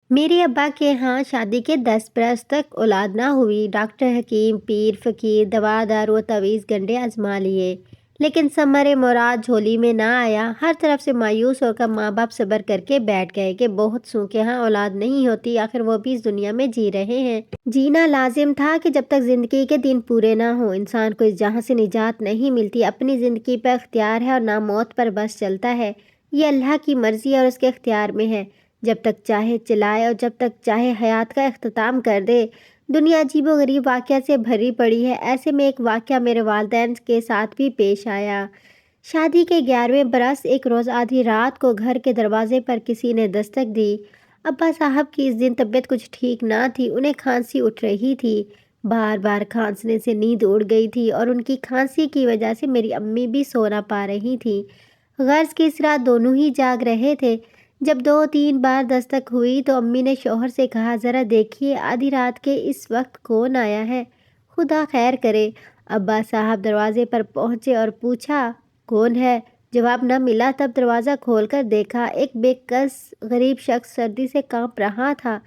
میرے ابا کے ہاں شادی کے 10 برس تک اولاد نہ ہوئی۔ ڈاکٹر، حکیم، پیر، فقیر، دوا دارو و تعویذ گنڈے آزما لیے، لیکن ثمر مراد جھولی میں نہ آیا۔ ہر طرف سے مایوس ہو کر ماں باپ صبر کر کے بیٹھ گئے کہ بہت سوں کے ہاں اولاد نہیں ہوتی، آخر وہ بھی اس دنیا میں جی رہے ہیں۔ جینا لازم تھا کہ جب تک زندگی کے دن پورے نہ ہوں انسان کو اس جہاں سے نجات نہیں ملتی۔ اپنی زندگی پر اختیار ہے اور نہ موت پر بس چلتا ہے۔ یہ اللہ کی مرضی اور اس کے اختیار میں ہے، جب تک چاہے چلائے اور جب تک چاہے حیات کا اختتام کر دے۔ دنیا عجیب و غریب واقعہ سے بھری پڑی ہے، ایسے میں ایک واقعہ میرے والدین کے ساتھ بھی پیش آیا۔ شادی کے 11ویں برس ایک روز آدھی رات کو گھر کے دروازے پر کسی نے دستک دی۔ ابا صاحب کی اس دن طبیعت کچھ ٹھیک نہ تھی، انہیں کھانسی اٹھ رہی تھی، بار بار کھانسنے سے نیند اڑ گئی تھی اور ان کی کھانسی کی وجہ سے میری امی بھی سو نہ پا رہی تھیں۔ غرض کہ اس رات دونوں ہی جاگ رہے تھے۔ جب 2-3 بار دستک ہوئی تو امی نے شوہر سے کہا، ذرا دیکھیے آدھی رات کے اس وقت کون آیا ہے، خدا خیر کرے۔ ابا صاحب دروازے پر پہنچے اور پوچھا، کون ہے؟ جواب نہ ملا۔ تب دروازہ کھول کر دیکھا، ایک بے کس غریب شخص سردی سے کانپ رہا تھا۔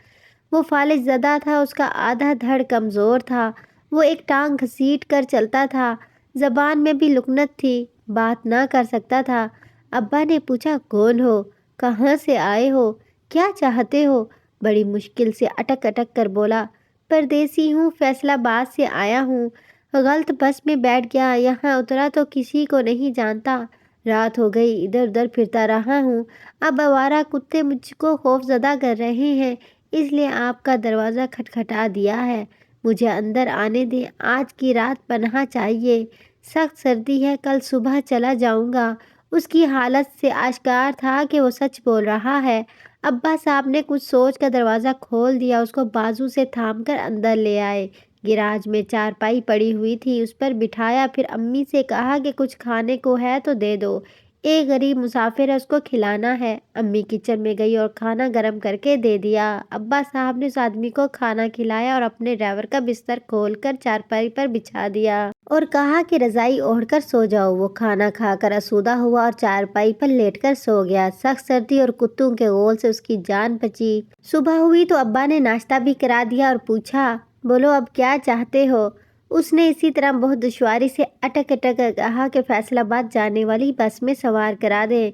وہ فالج زدہ تھا، اس کا آدھا دھڑ کمزور تھا، وہ ایک ٹانگ گھسیٹ کر چلتا تھا، زبان میں بھی لکنت تھی، بات نہ کر سکتا تھا۔ ابا نے پوچھا، کون ہو؟ کہاں سے آئے ہو؟ کیا چاہتے ہو؟ بڑی مشکل سے اٹک اٹک کر بولا، پردیسی ہوں، فیصل آباد سے آیا ہوں، غلط بس میں بیٹھ گیا، یہاں اترا تو کسی کو نہیں جانتا، رات ہو گئی، ادھر ادھر پھرتا رہا ہوں، اب آوارہ کتے مجھ کو خوف زدہ کر رہے ہیں، اس لیے آپ کا دروازہ کھٹکھٹا دیا ہے، مجھے اندر آنے دیں، آج کی رات پناہ چاہیے، سخت سردی ہے، کل صبح چلا جاؤں گا۔ اس کی حالت سے آشکار تھا کہ وہ سچ بول رہا ہے۔ ابا صاحب نے کچھ سوچ کر دروازہ کھول دیا، اس کو بازو سے تھام کر اندر لے آئے۔ گراج میں چارپائی پڑی ہوئی تھی، اس پر بٹھایا، پھر امی سے کہا کہ کچھ کھانے کو ہے تو دے دو، ایک غریب مسافر ہے، اس کو کھلانا ہے۔ امی کچن میں گئی اور کھانا گرم کر کے دے دیا۔ ابا صاحب نے اس آدمی کو کھانا کھلایا اور اپنے ڈرائیور کا بستر کھول کر چارپائی پر بچھا دیا اور کہا کہ رضائی اوڑھ کر سو جاؤ۔ وہ کھانا کھا کر آسودہ ہوا اور چارپائی پر لیٹ کر سو گیا۔ سخت سردی اور کتوں کے غول سے اس کی جان بچی۔ صبح ہوئی تو ابا نے ناشتہ بھی کرا دیا اور پوچھا، بولو اب کیا چاہتے ہو؟ اس نے اسی طرح بہت دشواری سے اٹک اٹک کر کہا کہ فیصل آباد جانے والی بس میں سوار کرا دیں۔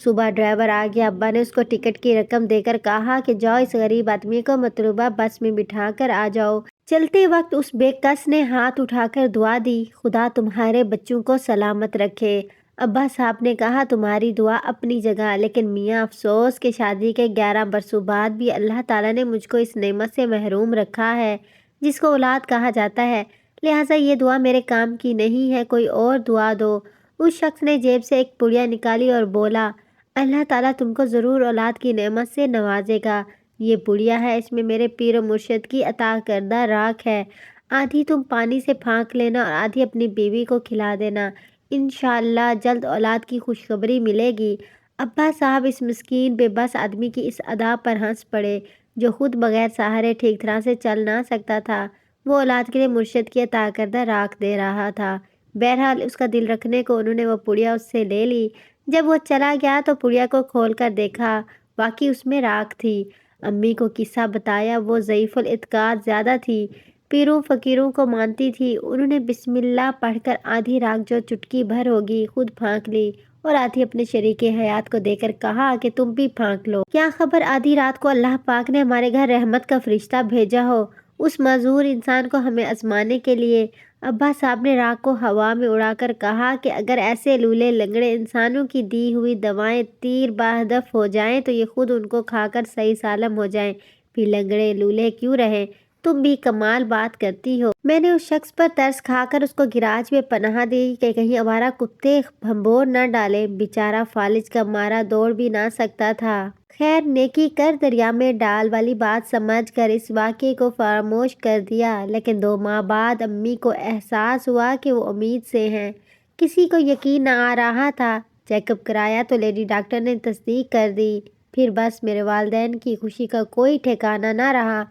صبح ڈرائیور آ گیا، ابا نے اس کو ٹکٹ کی رقم دے کر کہا کہ جاؤ اس غریب آدمی کو مطلوبہ بس میں بٹھا کر آ جاؤ۔ چلتے وقت اس بے کس نے ہاتھ اٹھا کر دعا دی، خدا تمہارے بچوں کو سلامت رکھے۔ ابا صاحب نے کہا، تمہاری دعا اپنی جگہ، لیکن میاں افسوس کہ شادی کے 11 برسوں بعد بھی اللہ تعالیٰ نے مجھ کو اس نعمت سے محروم رکھا ہے جس کو اولاد کہا جاتا ہے، لہٰذا یہ دعا میرے کام کی نہیں ہے، کوئی اور دعا دو۔ اس شخص نے جیب سے ایک پڑیا نکالی اور بولا، اللہ تعالیٰ تم کو ضرور اولاد کی نعمت سے نوازے گا، یہ پڑیا ہے، اس میں میرے پیر و مرشد کی عطا کردہ راکھ ہے، آدھی تم پانی سے پھانک لینا اور آدھی اپنی بیوی کو کھلا دینا، انشاءاللہ جلد اولاد کی خوشخبری ملے گی۔ ابا صاحب اس مسکین بے بس آدمی کی اس ادا پر ہنس پڑے جو خود بغیر سہارے ٹھیک طرح سے چل نہ سکتا تھا، وہ اولاد کے لیے مرشد کی عطا کردہ راکھ دے رہا تھا۔ بہرحال اس کا دل رکھنے کو انہوں نے وہ پڑیا اس سے لے لی۔ جب وہ چلا گیا تو پڑیا کو کھول کر دیکھا، واقعی اس میں راکھ تھی۔ امی کو قصہ بتایا، وہ ضعیف الاعتقاد زیادہ تھی، پیروں فقیروں کو مانتی تھی۔ انہوں نے بسم اللہ پڑھ کر آدھی راکھ جو چٹکی بھر ہوگی خود پھانک لی اور آدھی اپنے شریک حیات کو دے کر کہا کہ تم بھی پھانک لو، کیا خبر آدھی رات کو اللہ پاک نے ہمارے گھر رحمت کا فرشتہ بھیجا ہو اس معذور انسان کو ہمیں آزمانے کے لیے۔ ابا صاحب نے راکھ کو ہوا میں اڑا کر کہا کہ اگر ایسے لولے لنگڑے انسانوں کی دی ہوئی دوائیں تیر بہدف ہو جائیں تو یہ خود ان کو کھا کر صحیح سالم ہو جائیں، پھر لنگڑے لولے کیوں رہیں؟ تم بھی کمال بات کرتی ہو۔ میں نے اس شخص پر ترس کھا کر اس کو گراج میں پناہ دی کہ کہیں آوارہ کتے بھنبور نہ ڈالیں، بیچارہ فالج کا مارا دوڑ بھی نہ سکتا تھا۔ خیر نیکی کر دریا میں ڈال والی بات سمجھ کر اس واقعے کو فراموش کر دیا، لیکن 2 ماہ بعد امی کو احساس ہوا کہ وہ امید سے ہیں۔ کسی کو یقین نہ آ رہا تھا۔ چیک اپ کرایا تو لیڈی ڈاکٹر نے تصدیق کر دی۔ پھر بس میرے والدین کی خوشی کا کوئی ٹھکانہ نہ رہا۔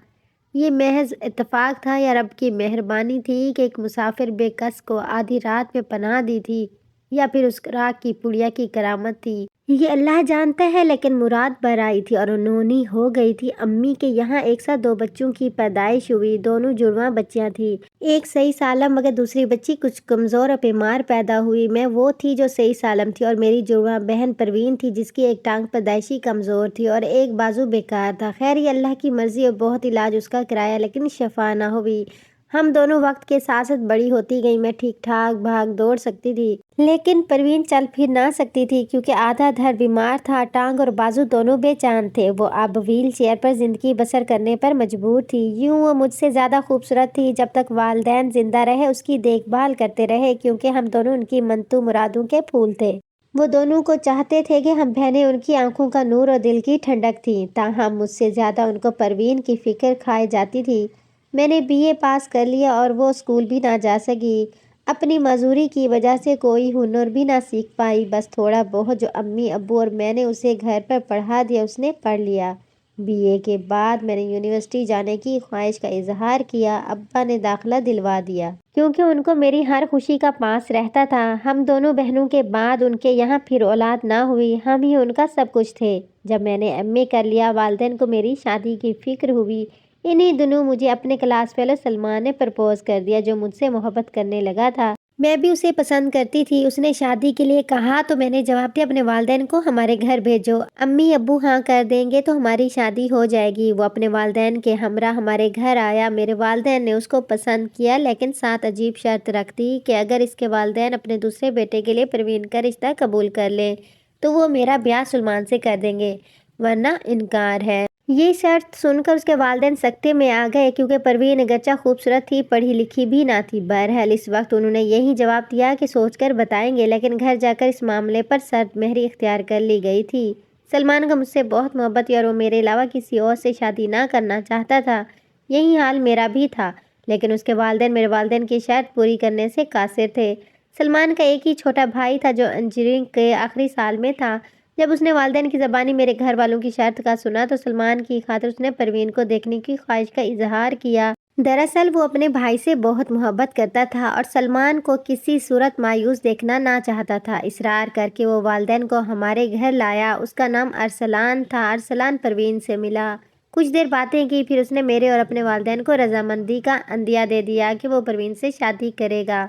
یہ محض اتفاق تھا یا رب کی مہربانی تھی کہ ایک مسافر بے کس کو آدھی رات میں پناہ دی تھی، یا پھر اس راکھ کی پڑیا کی کرامت تھی؟ یہ اللہ جانتا ہے، لیکن مراد بر آئی تھی اور انہونی ہو گئی تھی۔ امی کے یہاں ایک ساتھ دو بچوں کی پیدائش ہوئی، دونوں جڑواں بچیاں تھیں۔ ایک صحیح سالم مگر دوسری بچی کچھ کمزور اور بیمار پیدا ہوئی۔ میں وہ تھی جو صحیح سالم تھی، اور میری جڑواں بہن پروین تھی جس کی ایک ٹانگ پیدائشی کمزور تھی اور ایک بازو بیکار تھا۔ خیر یہ اللہ کی مرضی، اور بہت علاج اس کا کرایا لیکن شفا نہ ہوئی۔ ہم دونوں وقت کے ساتھ ساتھ بڑی ہوتی گئیں۔ میں ٹھیک ٹھاک بھاگ دوڑ سکتی تھی، لیکن پروین چل پھر نہ سکتی تھی کیونکہ آدھا دھڑ بیمار تھا، ٹانگ اور بازو دونوں بے جان تھے۔ وہ اب ویل چیئر پر زندگی بسر کرنے پر مجبور تھی۔ یوں وہ مجھ سے زیادہ خوبصورت تھی۔ جب تک والدین زندہ رہے اس کی دیکھ بھال کرتے رہے کیونکہ ہم دونوں ان کی منتو مرادوں کے پھول تھے۔ وہ دونوں کو چاہتے تھے کہ ہم بہنیں ان کی آنکھوں کا نور اور دل کی ٹھنڈک تھیں، تاہم مجھ سے زیادہ ان کو پروین کی فکر کھائے جاتی تھی۔ میں نے BA پاس کر لیا اور وہ اسکول بھی نہ جا سکی۔ اپنی معذوری کی وجہ سے کوئی ہنر بھی نہ سیکھ پائی۔ بس تھوڑا بہت جو امی ابو اور میں نے اسے گھر پر پڑھا دیا اس نے پڑھ لیا۔ BA کے بعد میں نے یونیورسٹی جانے کی خواہش کا اظہار کیا۔ ابا نے داخلہ دلوا دیا کیونکہ ان کو میری ہر خوشی کا پاس رہتا تھا۔ ہم دونوں بہنوں کے بعد ان کے یہاں پھر اولاد نہ ہوئی۔ ہم ہی ان کا سب کچھ تھے۔ جب میں نے MA کر لیا والدین کو میری شادی کی فکر ہوئی۔ انہی دنوں مجھے اپنے کلاس فیلو سلمان نے پرپوز کر دیا جو مجھ سے محبت کرنے لگا تھا۔ میں بھی اسے پسند کرتی تھی۔ اس نے شادی کے لیے کہا تو میں نے جواب دیا اپنے والدین کو ہمارے گھر بھیجو، امی ابو ہاں کر دیں گے تو ہماری شادی ہو جائے گی۔ وہ اپنے والدین کے ہمراہ ہمارے گھر آیا۔ میرے والدین نے اس کو پسند کیا لیکن ساتھ عجیب شرط رکھ دی کہ اگر اس کے والدین اپنے دوسرے بیٹے کے لیے پروین کا رشتہ قبول کر لیں تو وہ میرا بیاہ سلمان سے کر دیں گے، ورنہ انکار ہے۔ یہ شرط سن کر اس کے والدین سکتے میں آ گئے کیونکہ پروین اگرچہ خوبصورت تھی، پڑھی لکھی بھی نہ تھی۔ بہرحال اس وقت انہوں نے یہی جواب دیا کہ سوچ کر بتائیں گے، لیکن گھر جا کر اس معاملے پر سرد مہری اختیار کر لی گئی تھی۔ سلمان کو مجھ سے بہت محبت تھی اور وہ میرے علاوہ کسی اور سے شادی نہ کرنا چاہتا تھا۔ یہی حال میرا بھی تھا، لیکن اس کے والدین میرے والدین کی شرط پوری کرنے سے قاصر تھے۔ سلمان کا ایک ہی چھوٹا بھائی تھا جو انجینئرنگ کے آخری سال میں تھا۔ جب اس نے والدین کی زبانی میرے گھر والوں کی شرط کا سنا تو سلمان کی خاطر اس نے پروین کو دیکھنے کی خواہش کا اظہار کیا۔ دراصل وہ اپنے بھائی سے بہت محبت کرتا تھا اور سلمان کو کسی صورت مایوس دیکھنا نہ چاہتا تھا۔ اصرار کر کے وہ والدین کو ہمارے گھر لایا۔ اس کا نام ارسلان تھا۔ ارسلان پروین سے ملا، کچھ دیر باتیں کی، پھر اس نے میرے اور اپنے والدین کو رضامندی کا عندیہ دے دیا کہ وہ پروین سے شادی کرے گا۔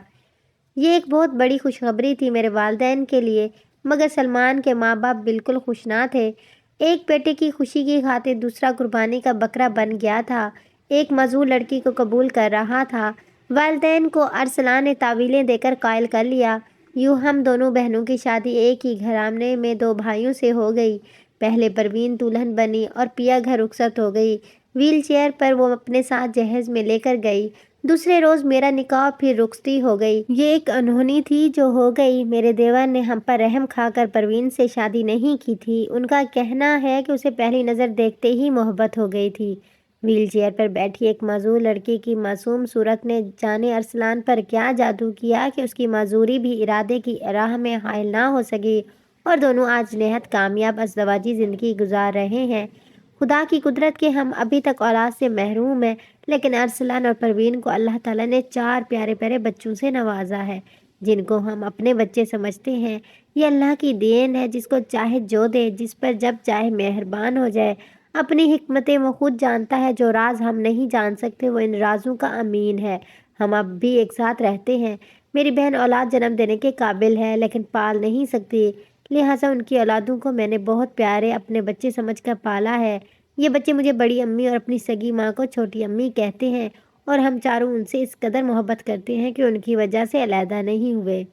یہ ایک بہت بڑی خوشخبری تھی میرے والدین کے لیے، مگر سلمان کے ماں باپ بالکل خوش نہ تھے۔ ایک بیٹے کی خوشی کی خاطر دوسرا قربانی کا بکرا بن گیا تھا، ایک معذور لڑکی کو قبول کر رہا تھا۔ والدین کو ارسلان نے تعویلیں دے کر قائل کر لیا۔ یوں ہم دونوں بہنوں کی شادی ایک ہی گھرانے میں دو بھائیوں سے ہو گئی۔ پہلے پروین دلہن بنی اور پیا گھر رخصت ہو گئی۔ ویل چیئر پر وہ اپنے ساتھ جہیز میں لے کر گئی۔ دوسرے روز میرا نکاح پھر رخصتی ہو گئی۔ یہ ایک انہونی تھی جو ہو گئی۔ میرے دیور نے ہم پر رحم کھا کر پروین سے شادی نہیں کی تھی۔ ان کا کہنا ہے کہ اسے پہلی نظر دیکھتے ہی محبت ہو گئی تھی۔ ویل چیئر پر بیٹھی ایک معذور لڑکی کی معصوم صورت نے جانے ارسلان پر کیا جادو کیا کہ اس کی معذوری بھی ارادے کی راہ میں حائل نہ ہو سکی اور دونوں آج نہایت کامیاب ازدواجی زندگی گزار رہے ہیں۔ خدا کی قدرت کے ہم ابھی تک اولاد سے محروم ہیں، لیکن ارسلان اور پروین کو اللہ تعالیٰ نے 4 پیارے پیارے بچوں سے نوازا ہے جن کو ہم اپنے بچے سمجھتے ہیں۔ یہ اللہ کی دین ہے، جس کو چاہے جو دے، جس پر جب چاہے مہربان ہو جائے۔ اپنی حکمتیں وہ خود جانتا ہے، جو راز ہم نہیں جان سکتے وہ ان رازوں کا امین ہے۔ ہم اب بھی ایک ساتھ رہتے ہیں۔ میری بہن اولاد جنم دینے کے قابل ہے لیکن پال نہیں سکتی، لہٰذا ان کی اولادوں کو میں نے بہت پیارے اپنے بچے سمجھ کر پالا ہے۔ یہ بچے مجھے بڑی امی اور اپنی سگی ماں کو چھوٹی امی کہتے ہیں، اور ہم چاروں ان سے اس قدر محبت کرتے ہیں کہ ان کی وجہ سے علیحدہ نہیں ہوئے۔